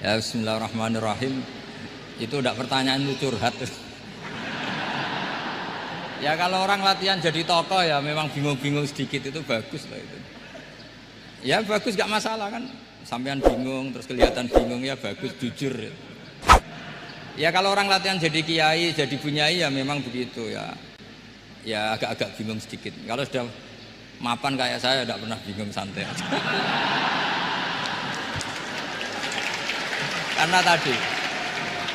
Ya bismillahirrahmanirrahim. Itu udah pertanyaan lu curhat. Ya kalau orang latihan jadi tokoh ya memang bingung-bingung sedikit itu bagus lah itu. Ya bagus gak masalah kan. Sampean bingung terus kelihatan bingung ya bagus jujur. Ya kalau orang latihan jadi kiai, jadi bunyai ya memang begitu ya. Ya agak-agak bingung sedikit. Kalau sudah mapan kayak saya tidak pernah bingung, santai aja. Karena tadi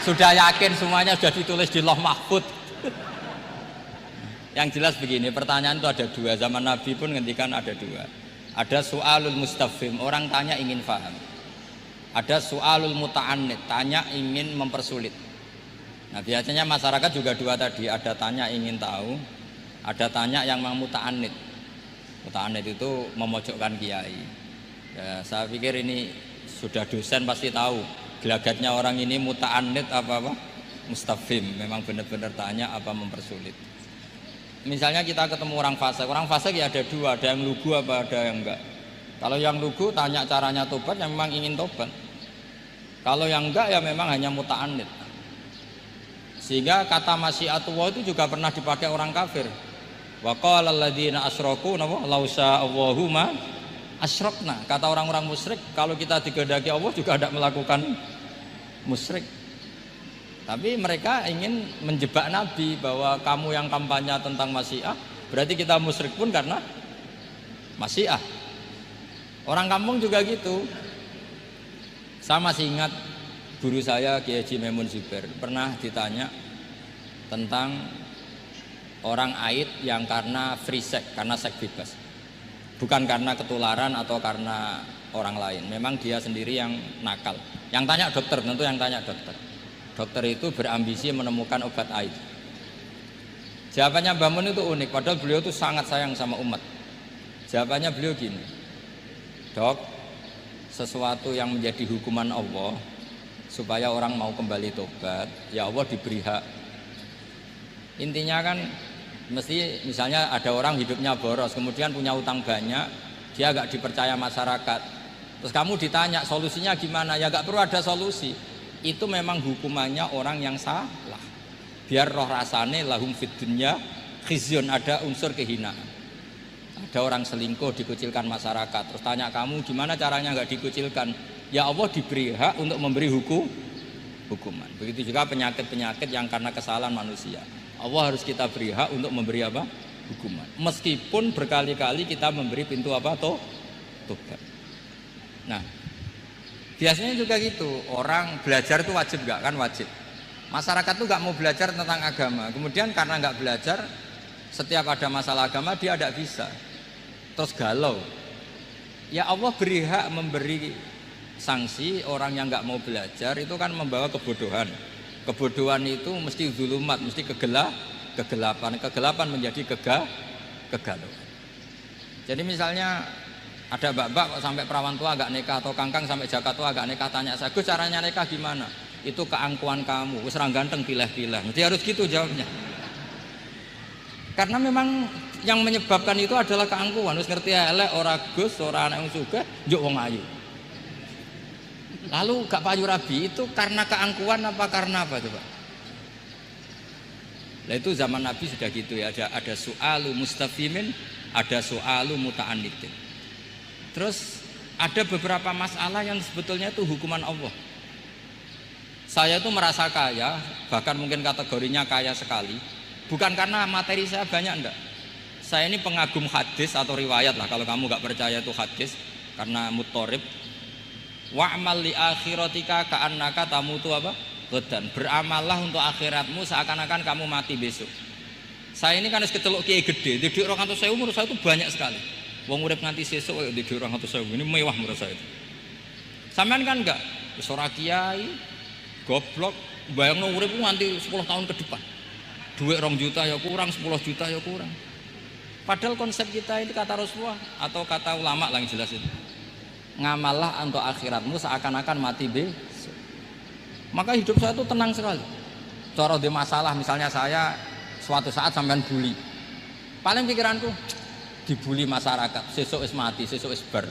sudah yakin semuanya sudah ditulis di Lauh Mahfud. Yang jelas begini, pertanyaan itu ada dua. Zaman Nabi pun ngendikan ada dua. Ada soalul mustafhim, orang tanya ingin paham. Ada soalul muta'annid, tanya ingin mempersulit. Nah biasanya masyarakat juga dua tadi, ada tanya ingin tahu, ada tanya yang memang muta'annid. Muta'annid itu memojokkan kiai. Ya, saya pikir ini sudah dosen pasti tahu gelagatnya orang ini muta'annid apa mustafhim, memang benar-benar tanya apa mempersulit. Misalnya kita ketemu orang fasik ya ada dua, ada yang lugu apa ada yang enggak. Kalau yang lugu tanya caranya tobat, yang memang ingin tobat. Kalau yang enggak ya memang hanya muta'annid. Sehingga kata masyiatullah itu juga pernah dipakai orang kafir. Wa qala alladziina asyraku law sya'allahu ma asyrakna. Kata orang-orang musyrik, kalau kita digedaki Allah juga tidak melakukan musyrik. Tapi mereka ingin menjebak Nabi bahwa kamu yang kampanye tentang masyiah, berarti kita musyrik pun karena masyiah. Orang kampung juga gitu. Saya masih ingat guru saya Kiai Haji Maimun Zubair pernah ditanya tentang orang haid yang karena free sex, karena seks bebas. Bukan karena ketularan atau karena orang lain. Memang dia sendiri yang nakal. Yang tanya dokter, tentu yang tanya dokter. Dokter itu berambisi menemukan obat haid. Jawabannya Mbah Mun itu unik, padahal beliau itu sangat sayang sama umat. Jawabannya beliau gini, dok, sesuatu yang menjadi hukuman Allah supaya orang mau kembali tobat, ya Allah diberi hak. Intinya kan mesti misalnya ada orang hidupnya boros, kemudian punya utang banyak, dia agak dipercaya masyarakat. Terus kamu ditanya solusinya gimana? Ya gak perlu ada solusi. Itu memang hukumannya orang yang salah. Biar roh rasane lahum fid dunya khizyun, ada unsur kehinaan. Ada orang selingkuh dikucilkan masyarakat. Terus tanya kamu gimana caranya nggak dikucilkan? Ya Allah diberi hak untuk memberi hukuman. Begitu juga penyakit-penyakit yang karena kesalahan manusia. Allah harus kita beri hak untuk memberi apa? Hukuman. Meskipun berkali-kali kita memberi pintu apa? Tobat. Nah, biasanya juga gitu. Orang belajar itu wajib nggak? Kan wajib. Masyarakat tuh nggak mau belajar tentang agama. Kemudian karena nggak belajar, setiap ada masalah agama dia tidak bisa. Terus galau. Ya Allah beri hak memberi sanksi orang yang nggak mau belajar itu kan membawa kebodohan. Kebodohan itu mesti zulumat, mesti kegelapan. Kegelapan menjadi kegalauan. Jadi misalnya ada mbak-mbak sampai perawan tua agak nikah atau kangkang sampai jaka tua agak nikah, tanya saya, Gus caranya nikah gimana? Itu keangkuhan kamu, wis ra ganteng pilih-pilih. Mesti harus gitu jawabnya. Karena memang yang menyebabkan itu adalah keangkuhan. Wis ngerti elek ora Gus, ora anak wong sugih, njuk wong ayu. Lalu gak payu rabi itu karena keangkuhan apa karena apa coba? Nah itu zaman Nabi sudah gitu ya, ada soalu mustafimin, ada soalu muta'annidin. Terus ada beberapa masalah yang sebetulnya itu hukuman Allah. Saya itu merasa kaya, bahkan mungkin kategorinya kaya sekali, bukan karena materi saya banyak, enggak. Saya ini pengagum hadis atau riwayat lah, kalau kamu gak percaya itu hadis, karena muttorib. Wa'mal li akhiratika ka'annaka tamutu apa? Ghadan. Beramallah untuk akhiratmu seakan-akan kamu mati besok. Saya ini kan keceluk kiai gede, di 200.000 menurut saya itu banyak sekali. Wong urip nganti sesuk di 200.000 ini mewah menurut saya itu. Sampean kan enggak, wis ora kiai, goblok, bayangno urip nganti 10 tahun ke depan. Duit 2 juta ya kurang, 10 juta ya kurang. Padahal konsep kita itu kata Rasulullah atau kata ulama lah yang jelas itu. Ngamallah untuk akhiratmu seakan-akan mati besok. Maka hidup saya itu tenang sekali. Cara ada masalah, misalnya saya suatu saat sampean bully. Paling pikiranku dibully masyarakat, sesuk wis mati, sesuk wis ber.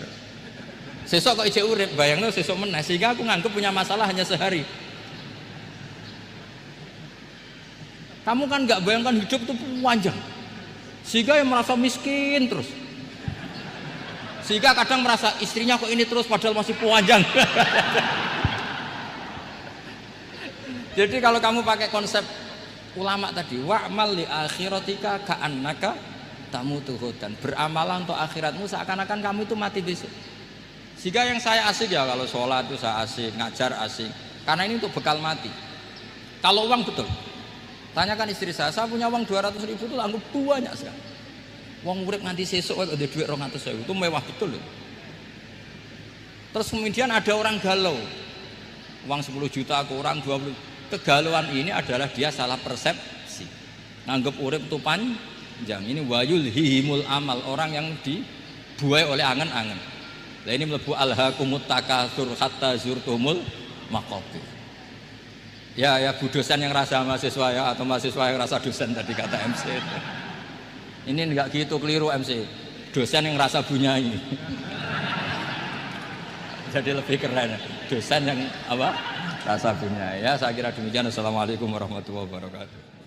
Sesok kok ijek urip, bayangno sesok meneh, sehingga aku nganggep punya masalah hanya sehari. Kamu kan nggak bayangkan hidup itu panjang, sehingga yang merasa miskin terus, sehingga kadang merasa istrinya kok ini terus padahal masih panjang. Jadi kalau kamu pakai konsep ulama tadi, wa'mal li akhiratika ka'annaka tamutu ghadan, beramalah untuk akhiratmu seakan-akan kamu itu mati besok. Sehingga yang saya asik ya kalau sholat itu saya asik, ngajar asik, karena ini untuk bekal mati. Kalau uang betul, tanyakan istri saya punya uang 200.000 itu anggap banyak sekali. Uang urip nganti sesuk ada duit 200.000 itu mewah betul. Terus kemudian ada orang galau, uang 10 juta ke orang 20. Kegalauan ini adalah dia salah persepsi, nganggap urip itu panjang. Ini wayul hihimul amal, orang yang dibuai oleh angan-angan. Nah ini melebu alhaqumut takatsur hatta zurtumul maqabir. Ya bu dosen yang rasa mahasiswa ya, atau mahasiswa yang rasa dosen tadi kata MC itu. Ini enggak gitu, keliru MC. Dosen yang rasa bunyai. Jadi lebih keren. Dosen yang apa? Rasa bunyai. Ya saya kira demikian. Assalamualaikum warahmatullahi wabarakatuh.